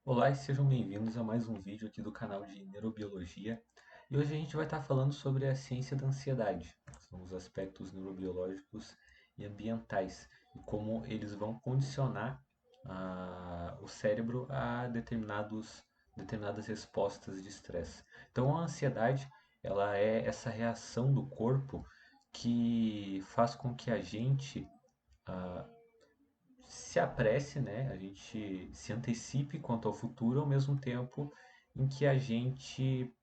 Olá e sejam bem-vindos a mais um vídeo aqui do canal de Neurobiologia. E hoje a gente vai estar falando sobre a ciência da ansiedade, que são os aspectos neurobiológicos e ambientais, e como eles vão condicionar o cérebro a determinadas respostas de estresse. Então a ansiedade, ela é essa reação do corpo que faz com que a gente se apresse, né? A gente se antecipe quanto ao futuro, ao mesmo tempo em que a gente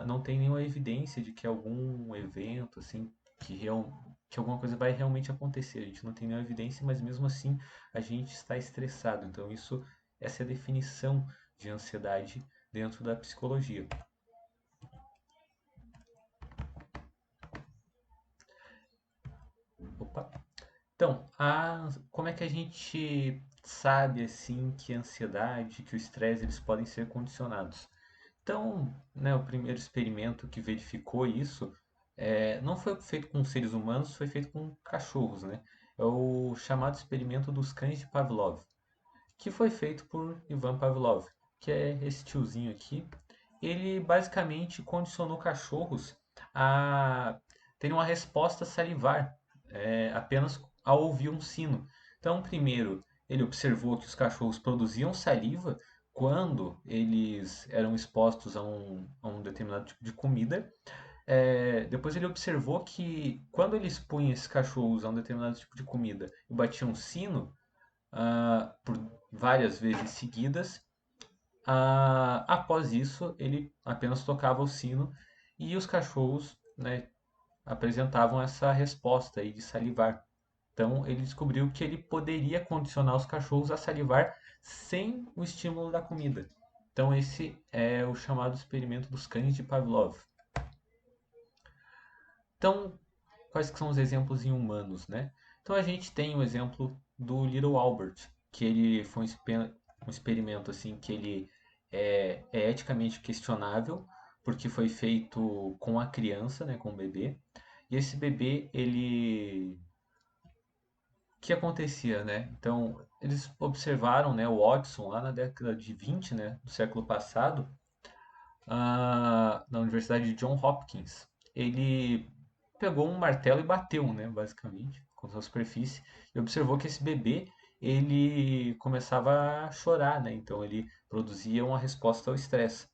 não tem nenhuma evidência de que algum evento, assim, que alguma coisa vai realmente acontecer. A gente não tem nenhuma evidência, mas mesmo assim a gente está estressado. Então essa é a definição de ansiedade dentro da psicologia. Opa. Então, como é que a gente sabe assim que a ansiedade, que o estresse, eles podem ser condicionados? Então, né, o primeiro experimento que verificou isso não foi feito com seres humanos, foi feito com cachorros, né? É o chamado experimento dos cães de Pavlov, que foi feito por Ivan Pavlov, que é esse tiozinho aqui. Ele basicamente condicionou cachorros a terem uma resposta salivar apenas ao ouvir um sino. Então, primeiro, ele observou que os cachorros produziam saliva quando eles eram expostos a um determinado tipo de comida. Depois ele observou que quando ele expunha esses cachorros a um determinado tipo de comida e batia um sino por várias vezes seguidas, após isso ele apenas tocava o sino e os cachorros, né, apresentavam essa resposta aí de salivar. Então ele descobriu que ele poderia condicionar os cachorros a salivar sem o estímulo da comida. Então esse é o chamado experimento dos cães de Pavlov. Então, quais que são os exemplos em humanos, né? Então a gente tem o exemplo do Little Albert, que ele foi um experimento assim que ele é eticamente questionável, porque foi feito com a criança, né, com o bebê. E esse bebê, ele o que acontecia, né? Então, eles observaram, né, o Watson lá na década de 20, né, do século passado, na Universidade de Johns Hopkins. Ele pegou um martelo e bateu, né, basicamente, contra a superfície, e observou que esse bebê, ele começava a chorar, né? Então ele produzia uma resposta ao estresse.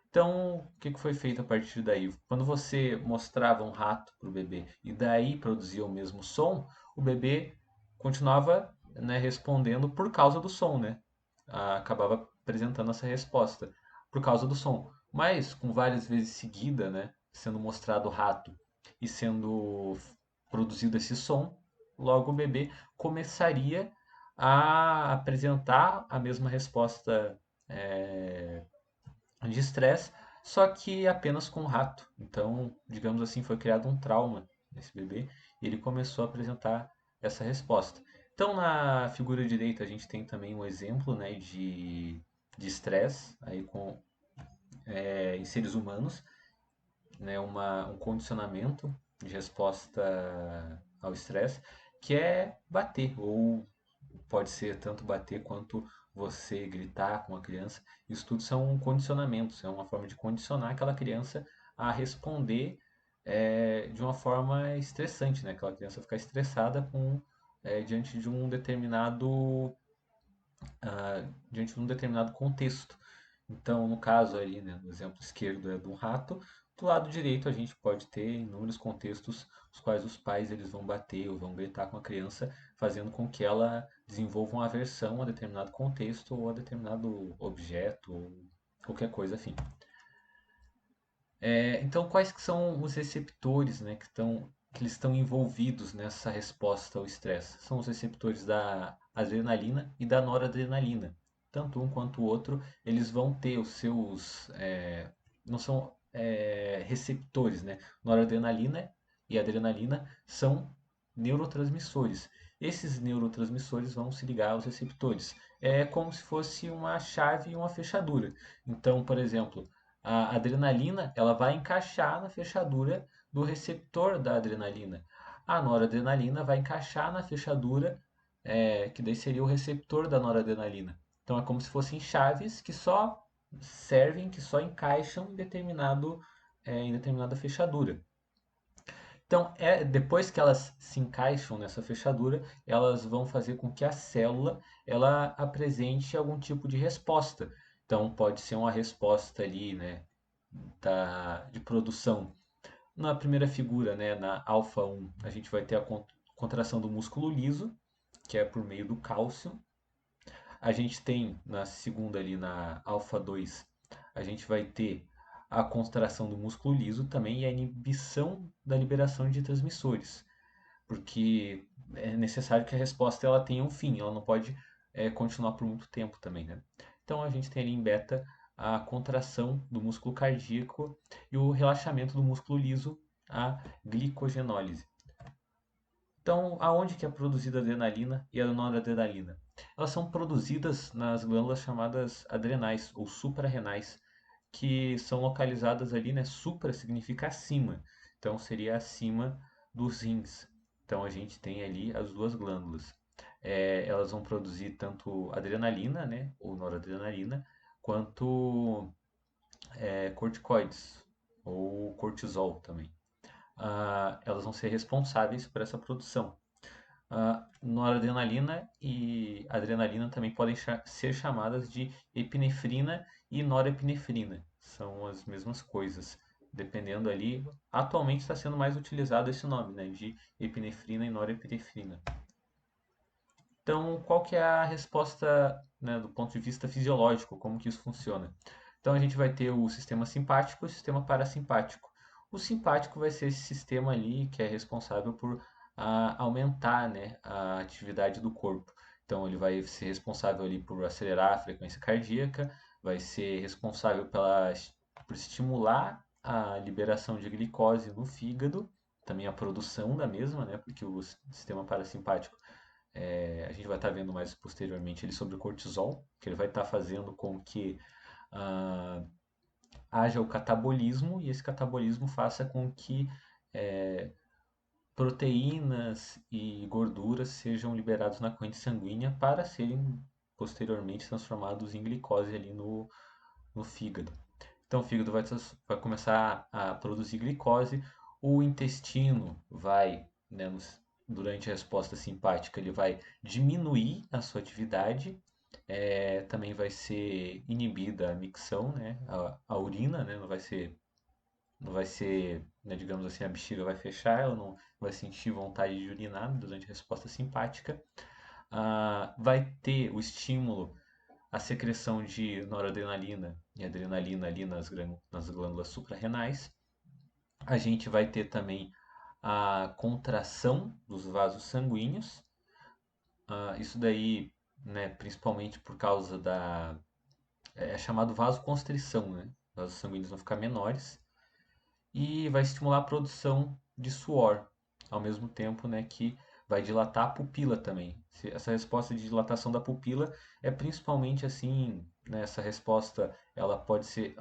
Então, o que foi feito a partir daí? Quando você mostrava um rato para o bebê e daí produzia o mesmo som, o bebê continuava, né, respondendo por causa do som, né? Acabava apresentando essa resposta por causa do som. Mas com várias vezes seguida, né, sendo mostrado o rato e sendo produzido esse som, logo o bebê começaria a apresentar a mesma resposta de estresse, só que apenas com o rato. Então, digamos assim, foi criado um trauma nesse bebê e ele começou a apresentar essa resposta. Então, na figura direita, a gente tem também um exemplo, né, de estresse aí em seres humanos, né, um condicionamento de resposta ao estresse, que é bater, ou pode ser tanto bater quanto você gritar com a criança. Isso tudo são condicionamentos, é uma forma de condicionar aquela criança a responder de uma forma estressante, né? Aquela criança ficar estressada diante de um diante de um determinado contexto. Então, no caso aí, né, no exemplo esquerdo é do rato, do lado direito a gente pode ter inúmeros contextos os quais os pais eles vão bater ou vão gritar com a criança, fazendo com que ela desenvolva uma aversão a determinado contexto ou a determinado objeto ou qualquer coisa afim. Então, quais que são os receptores, né, que eles estão envolvidos nessa resposta ao estresse? São os receptores da adrenalina e da noradrenalina. Tanto um quanto o outro, eles vão ter os seus, não são receptores, né? Noradrenalina e adrenalina são neurotransmissores. Esses neurotransmissores vão se ligar aos receptores. É como se fosse uma chave e uma fechadura. Então, por exemplo, a adrenalina ela vai encaixar na fechadura do receptor da adrenalina. A noradrenalina vai encaixar na fechadura, que daí seria o receptor da noradrenalina. Então é como se fossem chaves que só servem, que só encaixam em determinada fechadura. Então, depois que elas se encaixam nessa fechadura, elas vão fazer com que a célula ela apresente algum tipo de resposta. Então, pode ser uma resposta ali, né, de produção. Na primeira figura, né, na alfa 1, a gente vai ter a contração do músculo liso, que é por meio do cálcio. A gente tem na segunda ali, na alfa 2, a gente vai ter a contração do músculo liso também e a inibição da liberação de transmissores, porque é necessário que a resposta ela tenha um fim, ela não pode continuar por muito tempo também, né? Então a gente tem ali em beta a contração do músculo cardíaco e o relaxamento do músculo liso, a glicogenólise. Então, aonde que é produzida a adrenalina e a noradrenalina? Elas são produzidas nas glândulas chamadas adrenais ou suprarrenais, que são localizadas ali, né? Supra significa acima, então seria acima dos rins. Então a gente tem ali as duas glândulas. Elas vão produzir tanto adrenalina, né? Ou noradrenalina, quanto corticoides ou cortisol também. Elas vão ser responsáveis por essa produção. Noradrenalina e adrenalina também podem ser chamadas de epinefrina e norepinefrina. São as mesmas coisas, dependendo ali. Atualmente está sendo mais utilizado esse nome, né, de epinefrina e norepinefrina. Então, qual que é a resposta, né, do ponto de vista fisiológico, como que isso funciona? Então, a gente vai ter o sistema simpático e o sistema parasimpático. O simpático vai ser esse sistema ali que é responsável por aumentar, né, a atividade do corpo. Então, ele vai ser responsável ali por acelerar a frequência cardíaca, vai ser responsável por estimular a liberação de glicose no fígado, também a produção da mesma, né, porque o sistema parasimpático a gente vai estar vendo mais posteriormente ele sobre o cortisol, que ele vai estar fazendo com que ah, haja o catabolismo e esse catabolismo faça com que proteínas e gorduras sejam liberados na corrente sanguínea para serem posteriormente transformados em glicose ali no fígado. Então o fígado vai começar a produzir glicose, o intestino vai, né, durante a resposta simpática, ele vai diminuir a sua atividade, também vai ser inibida a micção, né, a urina, né, não vai ser, né, digamos assim, a bexiga vai fechar, ela não vai sentir vontade de urinar durante a resposta simpática. Vai ter o estímulo a secreção de noradrenalina e adrenalina ali nas glândulas suprarrenais. A gente vai ter também a contração dos vasos sanguíneos. Isso daí, né, principalmente por causa é chamado vasoconstrição, né? Os vasos sanguíneos vão ficar menores e vai estimular a produção de suor, ao mesmo tempo, né, que vai dilatar a pupila também. Essa resposta de dilatação da pupila é principalmente assim, né, essa resposta, ela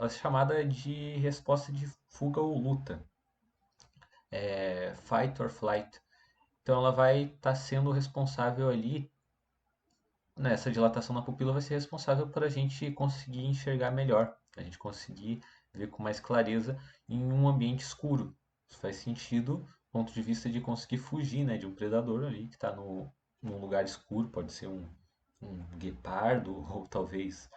é chamada de resposta de fuga ou luta, fight or flight. Então ela vai estar sendo responsável ali, né, essa dilatação na pupila vai ser responsável por a gente conseguir enxergar melhor, a gente conseguir ver com mais clareza em um ambiente escuro. Isso faz sentido do ponto de vista de conseguir fugir, né, de um predador ali que está num lugar escuro, pode ser um guepardo ou talvez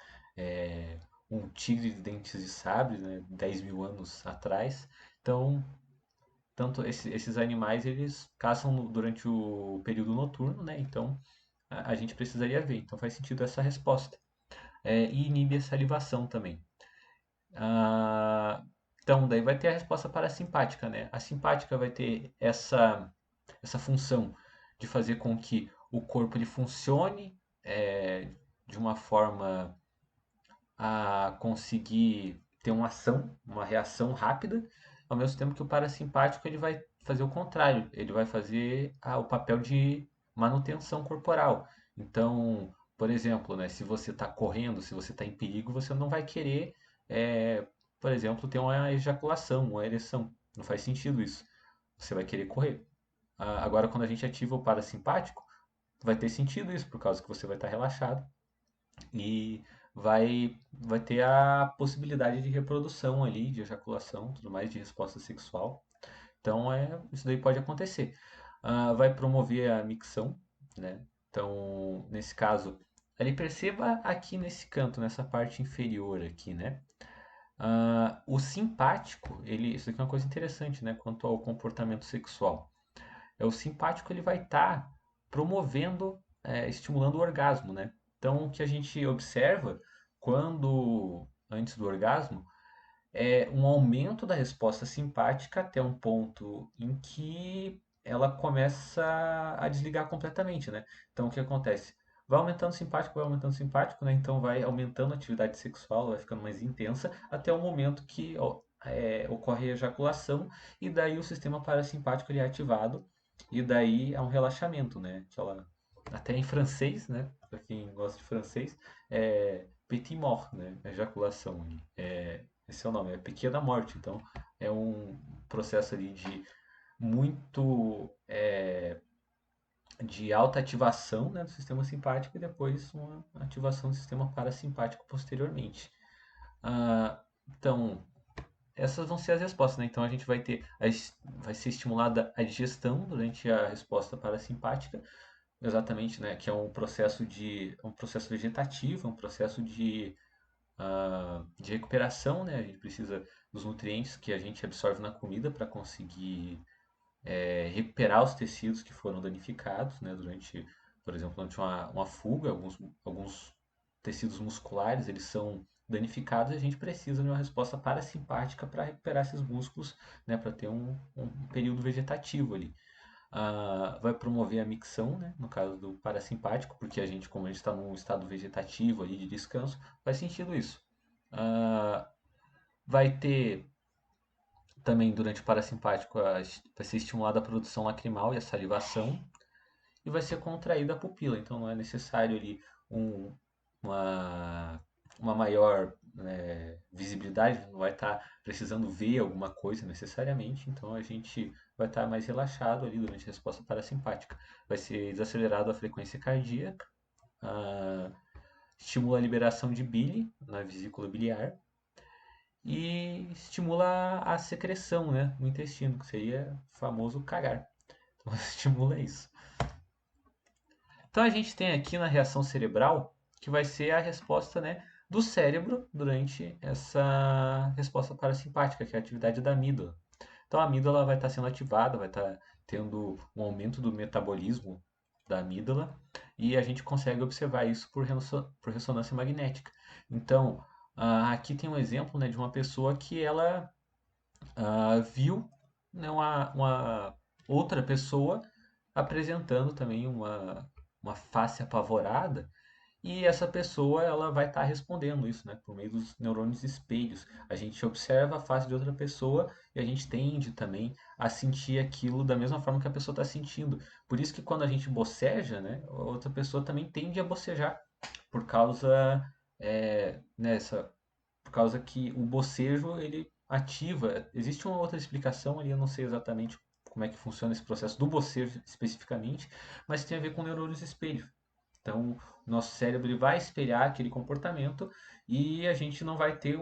um tigre de dentes de sabre, né, 10 mil anos atrás. Então, tanto esses animais eles caçam durante o período noturno, né? Então a gente precisaria ver. Então faz sentido essa resposta. E inibe a salivação também. Então, daí vai ter a resposta parasimpática, né? A simpática vai ter essa função de fazer com que o corpo ele funcione de uma forma a conseguir ter uma ação, uma reação rápida, ao mesmo tempo que o parasimpático ele vai fazer o contrário, ele vai fazer o papel de manutenção corporal. Então, por exemplo, né, se você está correndo, se você está em perigo, você não vai querer, é, por exemplo, ter uma ejaculação, uma ereção. Não faz sentido isso. Você vai querer correr. Agora, quando a gente ativa o parasimpático, vai ter sentido isso, por causa que você vai estar relaxado e vai ter a possibilidade de reprodução ali, de ejaculação, tudo mais, de resposta sexual. Então, isso daí pode acontecer. Vai promover a micção, né? Então, nesse caso, ali perceba aqui nesse canto, nessa parte inferior aqui, né? O simpático, isso aqui é uma coisa interessante, né? Quanto ao comportamento sexual. O simpático ele vai estar promovendo, estimulando o orgasmo, né? Então, o que a gente observa quando antes do orgasmo é um aumento da resposta simpática até um ponto em que ela começa a desligar completamente, né? Então, o que acontece? Vai aumentando o simpático, né? Então, vai aumentando a atividade sexual, vai ficando mais intensa, até o momento que ocorre a ejaculação, e daí o sistema parasimpático ele é ativado, e daí é um relaxamento, né? Até em francês, né? Para quem gosta de francês, é petit mort, né? Ejaculação. Esse é o nome, é Pequena Morte. Então, é um processo ali de muito de alta ativação, né, do sistema simpático e depois uma ativação do sistema parasimpático posteriormente. Então, essas vão ser as respostas, né? Então, a gente vai ser estimulada a digestão durante a resposta parasimpática, exatamente, né? Que é um processo vegetativo, um processo de recuperação, né? A gente precisa dos nutrientes que a gente absorve na comida para conseguir recuperar os tecidos que foram danificados, né? Por exemplo, durante uma fuga, alguns tecidos musculares eles são danificados e a gente precisa de uma resposta parasimpática para recuperar esses músculos, né? Para ter um período vegetativo ali. Vai promover a micção, né? No caso do parasimpático, porque como a gente está num estado vegetativo ali de descanso, faz sentido isso. Ah, vai ter também durante o parasimpático vai ser estimulada a produção lacrimal e a salivação e vai ser contraída a pupila. Então não é necessário ali um, uma, uma maior visibilidade, não vai estar precisando ver alguma coisa necessariamente. Então a gente vai estar mais relaxado ali durante a resposta parasimpática. Vai ser desacelerado a frequência cardíaca, ah, estimula a liberação de bile na vesícula biliar e estimula a secreção, né, no intestino, que seria o famoso cagar. Então estimula isso. Então a gente tem aqui na reação cerebral que vai ser a resposta, né, do cérebro durante essa resposta parasimpática, que é a atividade da amígdala. Então a amígdala vai estar sendo ativada, vai estar tendo um aumento do metabolismo da amígdala e a gente consegue observar isso por ressonância magnética. Então, aqui tem um exemplo, né, de uma pessoa que ela viu, né, uma outra pessoa apresentando também uma face apavorada e essa pessoa ela vai estar respondendo isso, né, por meio dos neurônios espelhos. A gente observa a face de outra pessoa e a gente tende também a sentir aquilo da mesma forma que a pessoa está sentindo. Por isso que quando a gente boceja, né, a outra pessoa também tende a bocejar por causa nessa por causa que o bocejo ele ativa. Existe uma outra explicação ali, eu não sei exatamente como é que funciona esse processo do bocejo especificamente, mas tem a ver com neurônios espelho. Então, o nosso cérebro ele vai espelhar aquele comportamento e a gente não vai ter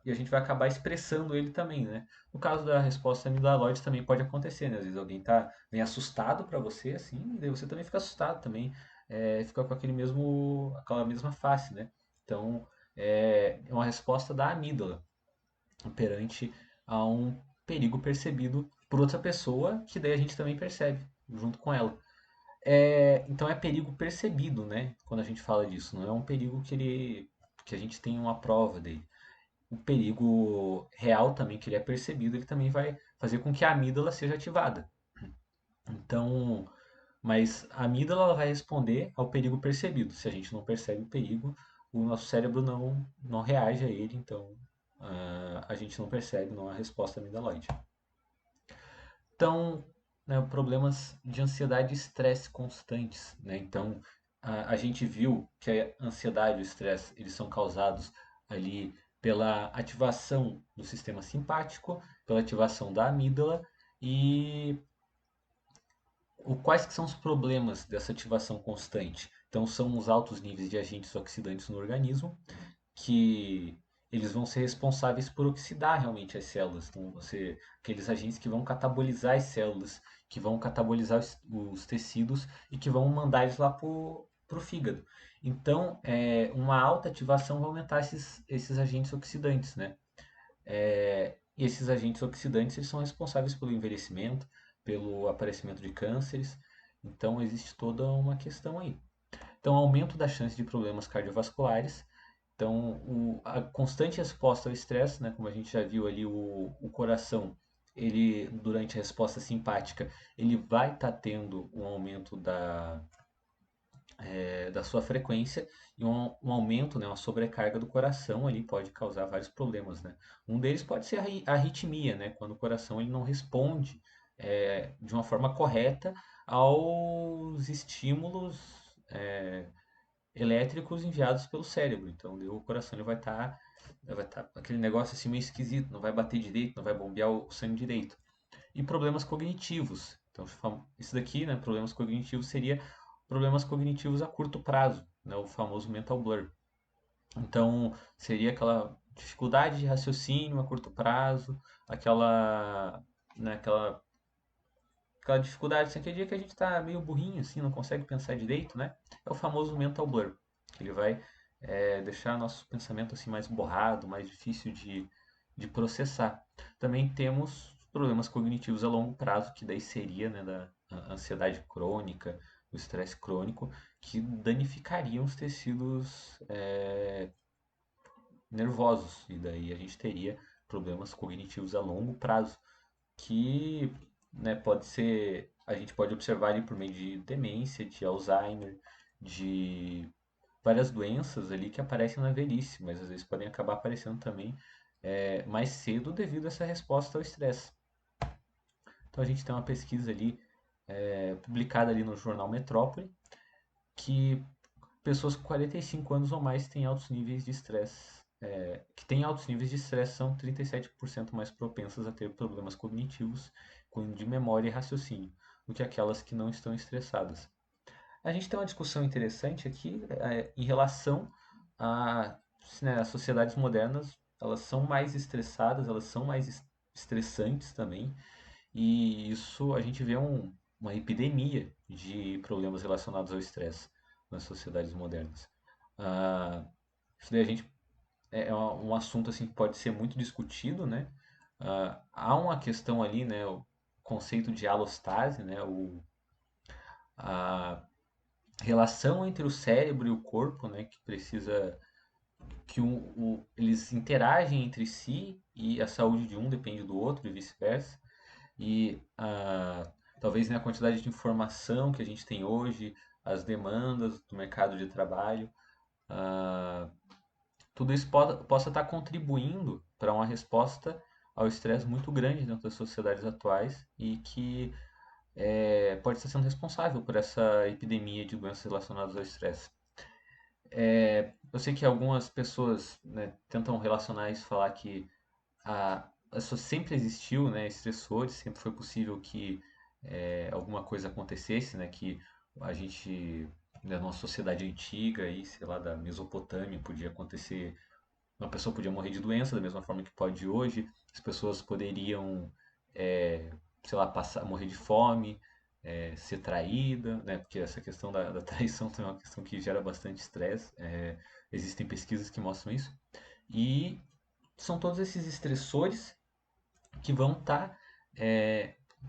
e a gente vai acabar expressando ele também, né? No caso da resposta amigdaloide também pode acontecer, né? Às vezes alguém vem assustado para você, assim, e daí você também fica assustado também, fica com aquela mesma face, né? Então, é uma resposta da amígdala perante a um perigo percebido por outra pessoa, que daí a gente também percebe junto com ela. Então é perigo percebido, né? Quando a gente fala disso, não é um perigo que a gente tem uma prova dele. O perigo real também que ele é percebido, ele também vai fazer com que a amígdala seja ativada. Então, mas a amígdala ela vai responder ao perigo percebido. Se a gente não percebe o perigo, o nosso cérebro não reage a ele, então a gente não percebe, não há resposta amigdaloide. Então, né, problemas de ansiedade e estresse constantes, né? Então, a gente viu que a ansiedade e o estresse, eles são causados ali pela ativação do sistema simpático, pela ativação da amígdala e quais que são os problemas dessa ativação constante? Então, são os altos níveis de agentes oxidantes no organismo que eles vão ser responsáveis por oxidar realmente as células. Então, aqueles agentes que vão catabolizar as células, que vão catabolizar os tecidos e que vão mandar eles lá para o fígado. Então, uma alta ativação vai aumentar esses agentes oxidantes, né? E esses agentes oxidantes eles são responsáveis pelo envelhecimento, pelo aparecimento de cânceres. Então, existe toda uma questão aí. Então, aumento da chance de problemas cardiovasculares. Então, a constante resposta ao estresse, né, como a gente já viu ali, o coração, ele durante a resposta simpática, ele vai estar tendo um aumento da sua frequência e um aumento, né, uma sobrecarga do coração ali pode causar vários problemas, né? Um deles pode ser a arritmia, né, quando o coração ele não responde de uma forma correta aos estímulos é, elétricos enviados pelo cérebro. Então, o coração ele vai estar aquele negócio assim meio esquisito, não vai bater direito, não vai bombear o sangue direito. E problemas cognitivos. Então, isso daqui, né, problemas cognitivos seria problemas cognitivos a curto prazo, né, o famoso mental blur. Então, seria aquela dificuldade de raciocínio a curto prazo, aquela, né, aquela dificuldade, assim, aquele dia que a gente está meio burrinho, assim, não consegue pensar direito, né? É o famoso mental blur, que ele vai deixar nosso pensamento assim mais borrado, mais difícil de processar. Também temos problemas cognitivos a longo prazo, que daí seria, né, da ansiedade crônica, o estresse crônico, que danificariam os tecidos nervosos, e daí a gente teria problemas cognitivos a longo prazo que, né, a gente pode observar ali por meio de demência, de Alzheimer, de várias doenças ali que aparecem na velhice, mas às vezes podem acabar aparecendo também mais cedo devido a essa resposta ao estresse. Então a gente tem uma pesquisa ali publicada ali no jornal Metrópole que pessoas com 45 anos ou mais têm altos níveis de estresse. Que têm altos níveis de estresse são 37% mais propensas a ter problemas cognitivos, incluindo de memória e raciocínio, do que aquelas que não estão estressadas. A gente tem uma discussão interessante aqui em relação a, né, as sociedades modernas, elas são mais estressadas, elas são mais estressantes também, e isso a gente vê uma epidemia de problemas relacionados ao estresse nas sociedades modernas. Ah, isso daí a gente um assunto assim que pode ser muito discutido, né? Há uma questão ali, né? O conceito de alostase, né? A relação entre o cérebro e o corpo, né? Que precisa que eles interagem entre si e a saúde de um depende do outro e vice-versa. E talvez, né, a quantidade de informação que a gente tem hoje, as demandas do mercado de trabalho, ah, tudo isso possa estar contribuindo para uma resposta ao estresse muito grande dentro das sociedades atuais e que pode estar sendo responsável por essa epidemia de doenças relacionadas ao estresse. Eu sei que algumas pessoas, né, tentam relacionar isso, falar que isso sempre existiu, né, estressores, sempre foi possível que alguma coisa acontecesse, né, que a gente, né, numa sociedade antiga, aí, sei lá, da Mesopotâmia, podia acontecer, uma pessoa podia morrer de doença da mesma forma que pode hoje, as pessoas poderiam, é, sei lá, morrer de fome, ser traída, né, porque essa questão da traição também é uma questão que gera bastante estresse, existem pesquisas que mostram isso, e são todos esses estressores que vão estar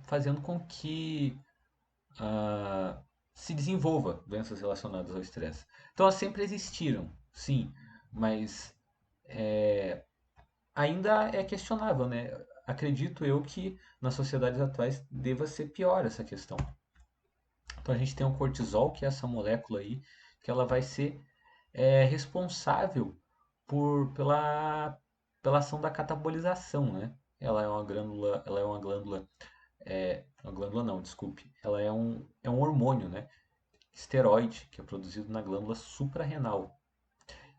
fazendo com que se desenvolva doenças relacionadas ao estresse. Então elas sempre existiram, sim, mas ainda é questionável, né? Acredito eu que nas sociedades atuais deva ser pior essa questão. Então a gente tem o cortisol, que é essa molécula aí, que ela vai ser responsável pela ação da catabolização, né? Uma glândula não, desculpe, ela é um hormônio, né? Esteroide, que é produzido na glândula suprarrenal.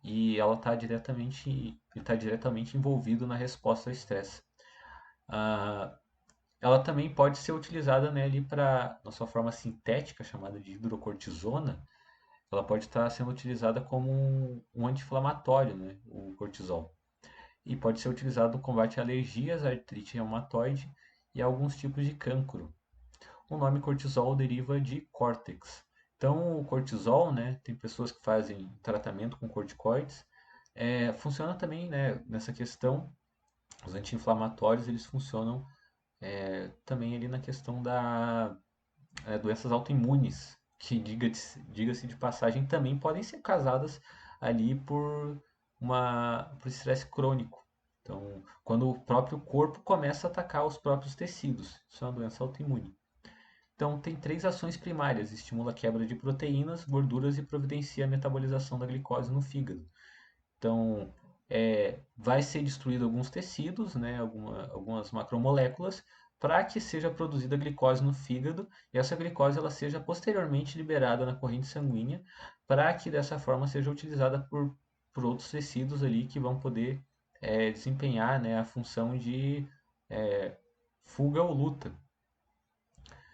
E ela está diretamente envolvido na resposta ao estresse. Ah, ela também pode ser utilizada, né, ali na sua forma sintética, chamada de hidrocortisona, ela pode estar sendo utilizada como um anti-inflamatório, né, o cortisol. E pode ser utilizado no combate a alergias, artrite reumatoide e alguns tipos de cancro. O nome cortisol deriva de córtex. Então, o cortisol, né, tem pessoas que fazem tratamento com corticoides. Funciona também, né, nessa questão, os anti-inflamatórios, eles funcionam também ali na questão da doenças autoimunes, que diga-se de passagem, também podem ser causadas ali por estresse crônico. Então, quando o próprio corpo começa a atacar os próprios tecidos, isso é uma doença autoimune. Então, tem três ações primárias: estimula a quebra de proteínas, gorduras e providencia a metabolização da glicose no fígado. Então, vai ser destruído alguns tecidos, né, algumas macromoléculas, para que seja produzida glicose no fígado e essa glicose ela seja posteriormente liberada na corrente sanguínea, para que dessa forma seja utilizada por outros tecidos ali que vão poder desempenhar, né, a função de é, fuga ou luta.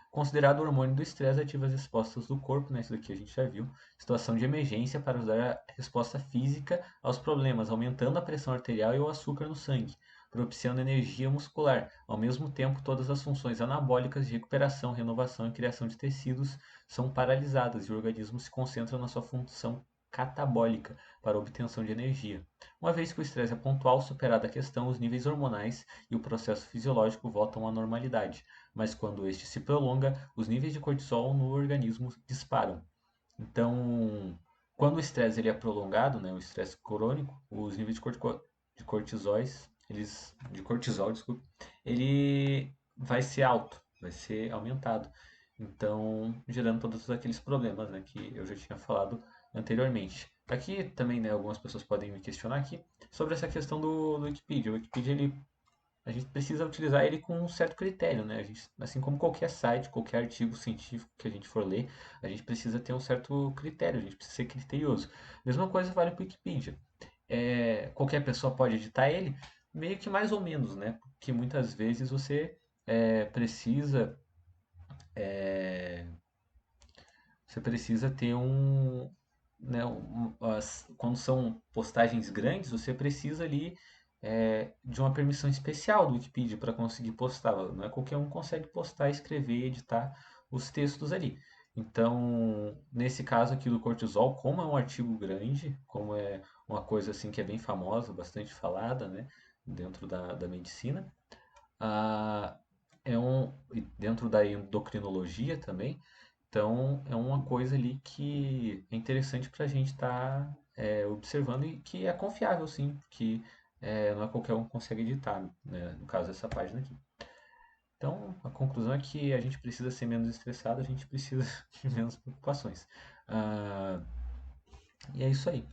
Considerado o hormônio do estresse, ativa as respostas do corpo, né? Isso daqui a gente já viu. Situação de emergência para dar a resposta física aos problemas, aumentando a pressão arterial e o açúcar no sangue, propiciando energia muscular. Ao mesmo tempo, todas as funções anabólicas de recuperação, renovação e criação de tecidos são paralisadas e o organismo se concentra na sua função catabólica para a obtenção de energia. Uma vez que o estresse é pontual, superada a questão, os níveis hormonais e o processo fisiológico voltam à normalidade, mas quando este se prolonga, os níveis de cortisol no organismo disparam. Então, quando o estresse ele é prolongado, né, o estresse crônico, os níveis de cortisóis, de cortisol, desculpa, ele vai ser alto, vai ser aumentado. Então, gerando todos aqueles problemas, né, que eu já tinha falado anteriormente. Aqui também, né, algumas pessoas podem me questionar aqui sobre essa questão do Wikipedia. O Wikipedia ele a gente precisa utilizar ele com um certo critério, né? Assim como qualquer site, qualquer artigo científico que a gente for ler, a gente precisa ter um certo critério, a gente precisa ser criterioso. Mesma coisa vale para o Wikipedia. Qualquer pessoa pode editar ele, meio que mais ou menos, né? Porque muitas vezes é, você precisa ter né, quando são postagens grandes, você precisa ali de uma permissão especial do Wikipedia para conseguir postar. Não é qualquer um consegue postar, escrever, editar os textos ali. Então, nesse caso aqui do cortisol, como é um artigo grande, como é uma coisa assim que é bem famosa, bastante falada, né, dentro da medicina, ah, e dentro da endocrinologia também, então, é uma coisa ali que é interessante para a gente estar observando e que é confiável, sim, que não é qualquer um que consegue editar, né? No caso dessa página aqui. Então, a conclusão é que a gente precisa ser menos estressado, a gente precisa de menos preocupações. Ah, e é isso aí.